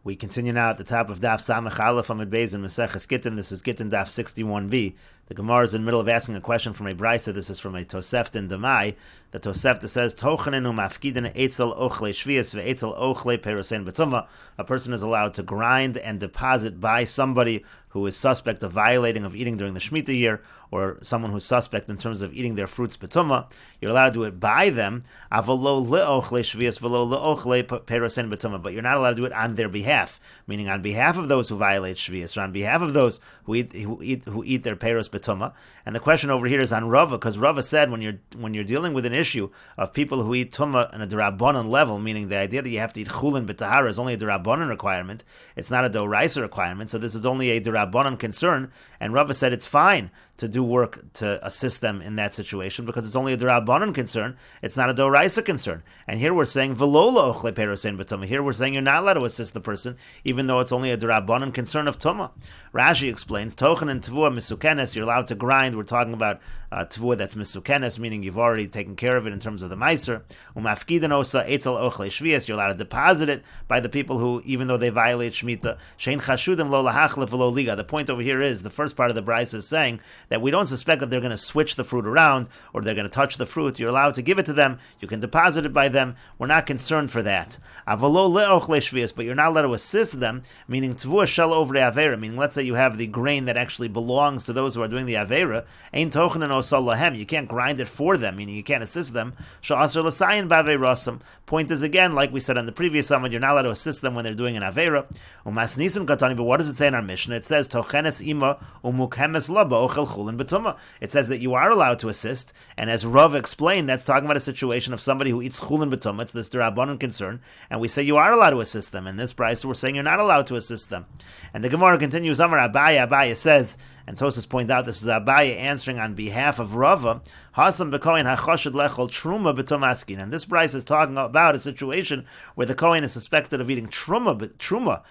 We continue now at the top of Daf Samech Aleph Amud Beis in Meseches Gitin. This is Gittin Daf 61b. The Gemara is in the middle of asking a question from a Brisa. This is from a Tosefta Demai. The Tosefta says, Tochanin umafkidin eitzel ochle shvius ve'etzel ochle perusein betumah. A person is allowed to grind and deposit by somebody who is suspect of violating of eating during the Shemitah year, or someone who's suspect in terms of eating their fruits betumah. You're allowed to do it by them, avolo le'ochle shvius velo le'ochle perusein betumah, but you're not allowed to do it on their behalf, meaning on behalf of those who violate shvius, or on behalf of those who eat their perus betumah. And the question over here is on Rava, because Rava said when you're dealing with an issue of people who eat tumah on a d'Rabbanan level, meaning the idea that you have to eat chulin b'tahara is only a d'Rabbanan requirement, it's not a d'oraisa requirement, so this is only a d'Rabbanan concern, and Rava said it's fine to do work to assist them in that situation because it's only a d'Rabbanan concern, it's not a d'oraisa concern. And here we're saying v'lo le'ochle perusein b'tumah. Here we're saying you're not allowed to assist the person even though it's only a d'Rabbanan concern of tumah. Rashi explains, tochen and tvua misukenes, you're allowed to grind. We're talking about tvua that's misukenes, meaning you've already taken care of it in terms of the meiser. Umafkiden osa etzel ochle shvius, you're allowed to deposit it by the people who, even though they violate Shemitah, shein chashudim lo lahachlef v'lo liga. The point over here is, the first part of the Bryce is saying that we don't suspect that they're going to switch the fruit around or they're going to touch the fruit. You're allowed to give it to them. You can deposit it by them. We're not concerned for that. Avalo le'ochle shvius, but you're not allowed to assist them, meaning tvua shel over avera, meaning let's say you have the grain that actually belongs to those who are doing the avera. Ein tochen and osal lahem. You can't grind it for them, meaning you can't assist them. Sha'asr l'sayin b'aveirasam. Point is again, like we said on the previous summit, you're not allowed to assist them when they're doing an avera. Umas nisim katani. But what does it say in our Mishnah? It says tochenes ima umukhemes laba ochel chulin betumah. It says that you are allowed to assist, and as Rav explained, that's talking about a situation of somebody who eats chulin betumah. It's this d'Rabbanan concern, and we say you are allowed to assist them. In this price, we're saying you're not allowed to assist them. And the Gemara continues, Amar Abaya says, and Tosas point out this is Abaya answering on behalf of Rava, Hasam b'kohen hachashid lechol truma b'tomaskin. And this Bryce is talking about a situation where the kohen is suspected of eating truma b'tumah.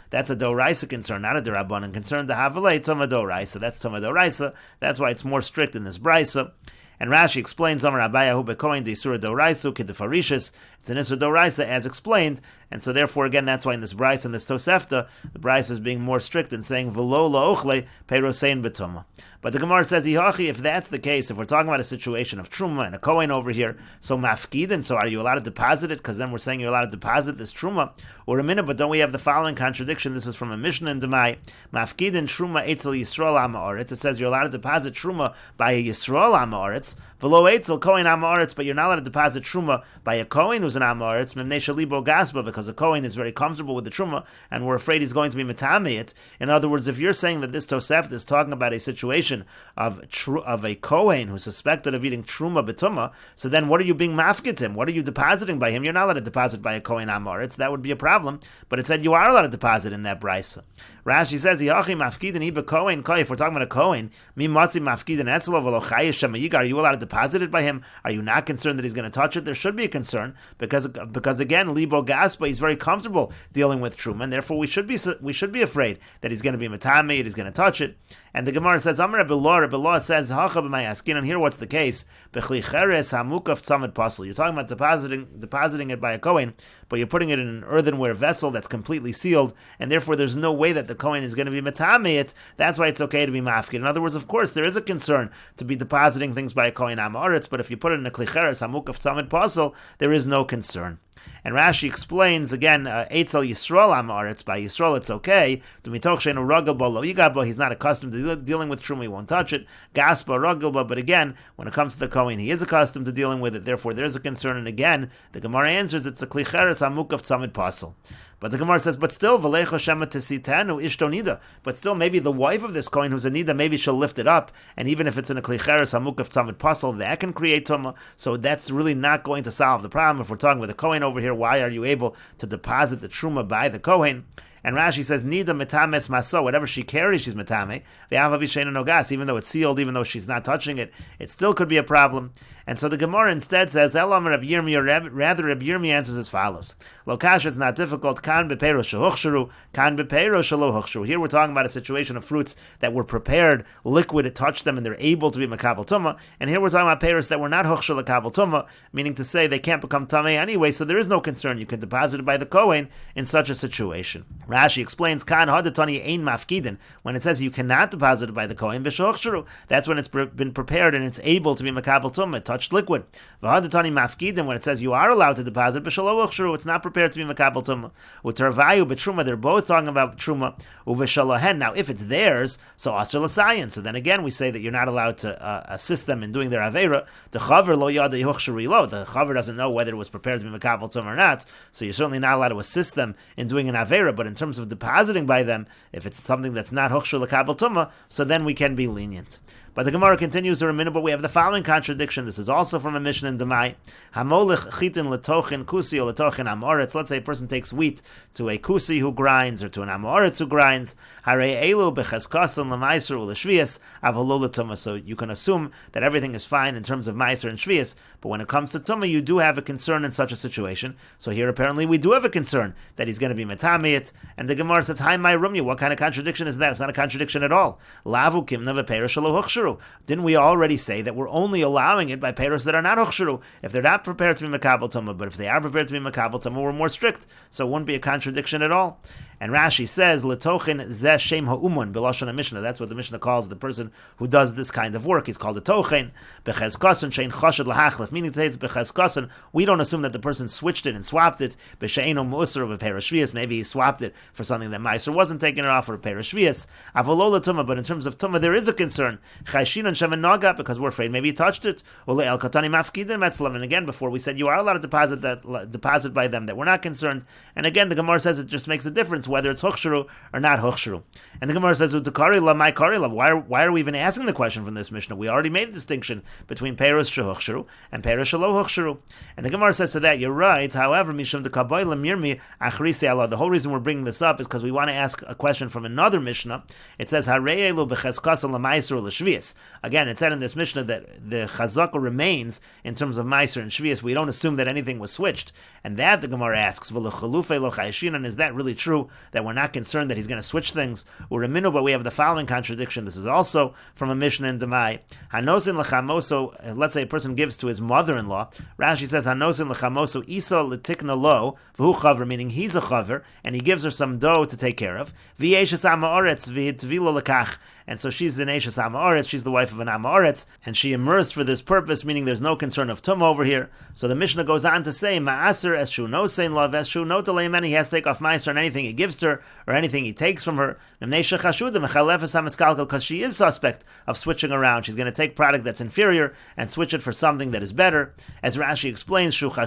That's a doraisa concern, not a d'Rabbanan concern. The havalei tuma doraisa. That's tuma doraisa. That's why it's more strict in this Bryce. And Rashi explains, Amar Abayahu bekohen de'isura doraisu k'defarishis. It's an isur doraisa as explained, and so therefore again that's why in this Bryce and this Tosefta, the Bryce is being more strict in saying v'lo la'ochle peirosein b'tumah. But the Gemara says, if that's the case, if we're talking about a situation of truma and a kohen over here, so mafkidin, so are you allowed to deposit it? Because then we're saying you're allowed to deposit this truma. Or a minute, but don't we have the following contradiction? This is from a Mishnah in Demai. Mafkidin truma etzel Yisrael ha'ma'aretz. It says you're allowed to deposit truma by a Yisrael ha'ma'aretz. V'lo etzel kohen ha'ma'aretz, but you're not allowed to deposit truma by a kohen who's an ha'ma'aretz, mimnei shalibo gasba, because a kohen is very comfortable with the truma, and we're afraid he's going to be metame it. In other words, if you're saying that this Tosefta is talking about a situation of a kohen who's suspected of eating truma betumah, so then what are you being mafkit him? What are you depositing by him? You're not allowed to deposit by a kohen amoritz. That would be a problem. But it said you are allowed to deposit in that brisa. Rashi says, if we're talking about a kohen, are you allowed to deposit it by him? Are you not concerned that he's going to touch it? There should be a concern because again, libo gaspa, he's very comfortable dealing with truma, and therefore we should be afraid that he's going to be matame, he's going to touch it. And the Gemara says, Amar Rabbi says, and here what's the case? You're talking about depositing it by a kohen, but you're putting it in an earthenware vessel that's completely sealed, and therefore there's no way that the kohen is going to be matame it. That's why it's okay to be mafkid. In other words, of course, there is a concern to be depositing things by a kohen amoritz, but if you put it in a klicheres hamukaf tzamid pasel, there is no concern. And Rashi explains again, Eitzel Yisrael Amaretz, by Yisrael it's okay. He's not accustomed to dealing with truma, he won't touch it. Gaspa Ragalba, but again, when it comes to the kohen, he is accustomed to dealing with it. Therefore, there is a concern. And again, the Gemara answers it's a klicheres hamukaf tzamid pasel. But the Gemara says, but still, but still, maybe the wife of this kohen who's a nida, maybe she'll lift it up, and even if it's in a klicheres hamukaf tzamid pasel, that can create tumah. So that's really not going to solve the problem. If we're talking with a kohen over here, why are you able to deposit the truma by the kohen? And Rashi says, Nida metames maso, whatever she carries, she's metame. Even though it's sealed, even though she's not touching it, it still could be a problem. And so the Gemara instead says, Elam Reb Yirmiyah, rather Reb Yirmiyah answers as follows. Lokash, it's not difficult. Kan bepeiro shehuchsharu, kan bepeiro shelo huchsharu. Here we're talking about a situation of fruits that were prepared, liquid, it touched them, and they're able to be makabel tumah. And here we're talking about peiros that were not huchshar lekabel tumah, meaning to say they can't become tamei anyway, so there is no concern. You can deposit it by the Kohen in such a situation. Rashi explains, Kan hadatani ein mafkidin, when it says you cannot deposit it by the Kohen, b'shehuchsharu, that's when it's been prepared and it's able to be makabel tumah, it touched liquid. V'hadatani mafkidin, when it says you are allowed to deposit, b'shelo huchsharu, it's not prepared to be makabel tumah. U'tervayu b'truma, they're both talking about truma. U'v'shalohen, now if it's theirs, so asr l'sayin. So then again we say that you're not allowed to assist them in doing their avera. The chaver lo yada yuchshari lo. The chaver doesn't know whether it was prepared to be makabel tumah or not. So you're certainly not allowed to assist them in doing an avera. But in terms of depositing by them, if it's something that's not huchshar lekabel tumah, so then we can be lenient. But the Gemara continues for a minute, but we have the following contradiction. This is also from a Mishnah in Demai. Hamolech chitin letochin kusi or letochin amoretz. Let's say a person takes wheat to a kusi who grinds or to an amoretz who grinds. Harei elu becheskasan lemaiser uleshvias avolo letuma. So you can assume that everything is fine in terms of meiser and shvias. But when it comes to tuma, you do have a concern in such a situation. So here apparently we do have a concern that he's going to be metameit. And the Gemara says, "Hi, my rumya." What kind of contradiction is that? It's not a contradiction at all. Lavu kimna v'peiros shelo huchsharu. Didn't we already say that we're only allowing it by peiros that are not huchsharu? If they're not prepared to be makabel tumah, but if they are prepared to be makabel tumah, we're more strict. So it wouldn't be a contradiction at all. And Rashi says, "Letochin zeh shem ha'umun b'lashon Mishnah." That's what the Mishnah calls the person who does this kind of work. He's called a tochen. B'chezkason shein chashad lahachlef. Meaning today it's b'chezkason. We don't assume that the person switched it and swapped it. B'sheino mu'usar of a perishvias. Maybe he swapped it for something that meiser wasn't taking it off for a perishvias. Avolola tumah. But in terms of tumah, there is a concern. Chayshinon shemen naga, because we're afraid maybe he touched it. Ole el katani mafkidim etzlam. And again, before we said you are allowed to deposit by them, that we're not concerned. And again, the Gemara says it just makes a difference whether it's huchsharu or not huchsharu. And the Gemara says, why are we even asking the question from this Mishnah? We already made a distinction between peiros shehuchsharu and peiros shelo huchsharu. And the Gemara says to that, you're right. However, mishum de kaboy lemirmi achrise Allah. The whole reason we're bringing this up is because we want to ask a question from another Mishnah. It says, hareelu b'cheskasa l'maiser l'shvius. Again, it said in this Mishnah that the chazaka remains in terms of maiser and shvius. We don't assume that anything was switched. And that the Gemara asks, and is that really true, that we're not concerned that he's going to switch things? But we have the following contradiction. This is also from a Mishnah in Demai. Hanosin lechamoso, let's say a person gives to his mother-in-law. Rashi says, Hanosin lechamoso isa letikna lo, v'hu chaver, meaning he's a chaver, and he gives her some dough to take care of. V'yeshes ha'ma'oretz v'hitvilo lekach. And so she's an Eishes Ha'ma'aretz, she's the wife of an Ha'ma'aretz, and she immersed for this purpose, meaning there's no concern of tumah over here. So the Mishnah goes on to say, Ma'aser eshu no sein love eshu no telemen, he has to take off meiser on anything he gives to her, or anything he takes from her, because she is suspect of switching around. She's going to take product that's inferior and switch it for something that is better. As Rashi explains, she'll give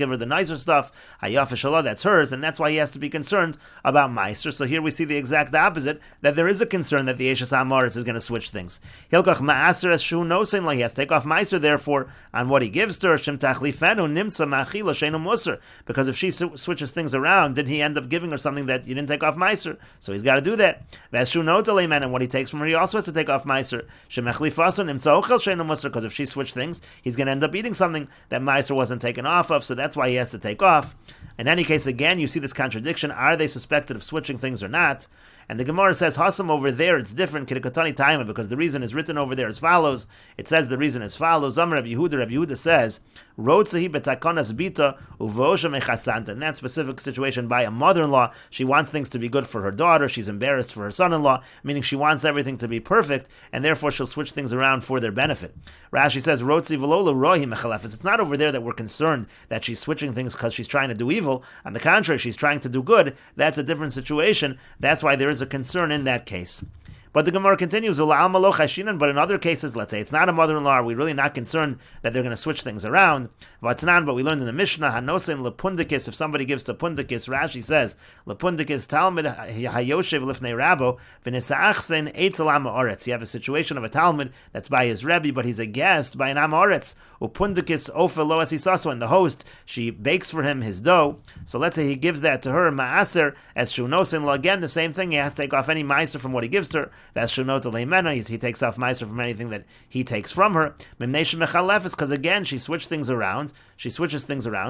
her the nicer stuff, that's hers, and that's why he has to be concerned about meiser. So here we see the exact opposite, that there is a concern that the Eishes Ha'ma'aretz is going to switch things. Hilkach ma'aser es shu nosein, he has to take off meiser, therefore, on what he gives to her, shem tachlifenu nimsa ma'achila sheinu musar, because if she switches things around, did he end up giving her something that you didn't take off meiser? So he's got to do that. V'es shu noteleimen, and what he takes from her, he also has to take off meiser. Shem echlifasu nimsa ochel sheinu musar, because if she switched things, he's going to end up eating something that meiser wasn't taken off of, so that's why he has to take off. In any case, again, you see this contradiction. Are they suspected of switching things or not? And the Gemara says, Hasam over there, it's different, Kidikatani Taima, because the reason is written over there as follows. It says the reason as follows. Amr Rabbi Yehuda says, Rotzahi betakonas bita uvosha mechasanta. In that specific situation by a mother-in-law, she wants things to be good for her daughter, she's embarrassed for her son-in-law, meaning she wants everything to be perfect, and therefore she'll switch things around for their benefit. Rashi says, Rotzi v'lola rohi mechalefes. It's not over there that we're concerned that she's switching things because she's trying to do evil. On the contrary, she's trying to do good. That's a different situation. That's why there is a concern in that case. But the Gemara continues, but in other cases, let's say it's not a mother-in-law, are we really not concerned that they're going to switch things around? Vatanan, but we learned in the Mishnah, Hanosin lepundikis, if somebody gives to pundikis, Rashi says, lepundikis Talmud hayoshev lifnei rabo, v'nisa'achsen eitzel amoretz. You have a situation of a Talmud that's by his Rebbe, but he's a guest by an amoretz. Upundikis ofa lo asisaso, and the host, she bakes for him his dough. So let's say he gives that to her, ma'aser, as shunosin lo, again, the same thing, he has to take off any meiser from what he gives to her. As shunot leimena, he takes off meiser from anything that he takes from her. Mimnei mechalefes, because again, she switches things around.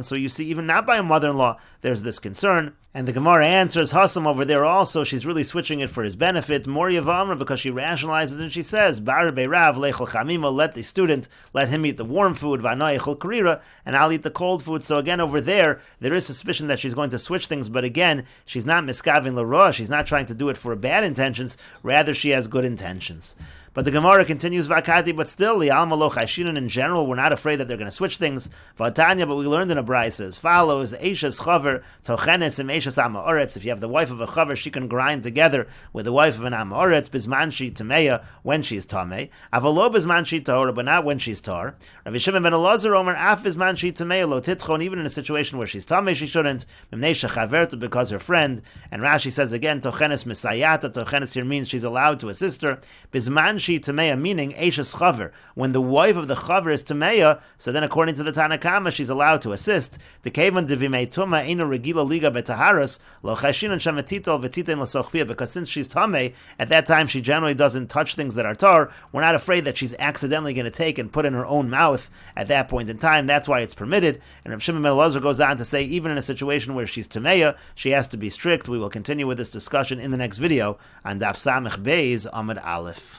So you see, even not by a mother-in-law, there's this concern. And the Gemara answers, Hassam over there also, she's really switching it for his benefit. Mori Yavamra, because she rationalizes and she says, Bar be'rav lechel chamima, let the student, let him eat the warm food, v'anoi echel karira, and I'll eat the cold food. So again, over there is suspicion that she's going to switch things, but again, she's not miskavin l'roa, she's not trying to do it for bad intentions, rather she has good intentions. But the Gemara continues, Vakati, but still, the Alma lo Chashinan in general, we're not afraid that they're going to switch things. Vatanya, but we learned in a Braisa as follows, Eishes Chaver, Tochenes and Eishes Amoretz. If you have the wife of a Chaver, she can grind together with the wife of an Amoretz, Bismanshi Tameya, when she's Tameh. Avalo Bismanshi Tahora, but not when she's Tar. Rabbi Shimon ben Elazar Omer, Af Bismanshi Tameya, Lo Titchon, even in a situation where she's Tameh, she shouldn't. Mimnesha Chaverta, because her friend. And Rashi says again, Tochenes Misayata, Tochenes here means she's allowed to assist her. Bismanshi Tameya, meaning Eishes Chaver. When the wife of the Chaver is Tameya, so then according to the Tanakama, she's allowed to assist. The Kevan Devimei Tuma Eino Regila Liga Betaharas Lo Chashinan Shamatito V'Titein L'Sochpia, because since she's Tameh, at that time she generally doesn't touch things that are tar. We're not afraid that she's accidentally going to take and put in her own mouth at that point in time. That's why it's permitted. And Rav Shimon ben Elazar goes on to say, even in a situation where she's Tameya, she has to be strict. We will continue with this discussion in the next video on Daf Samech Beis Amud Aleph.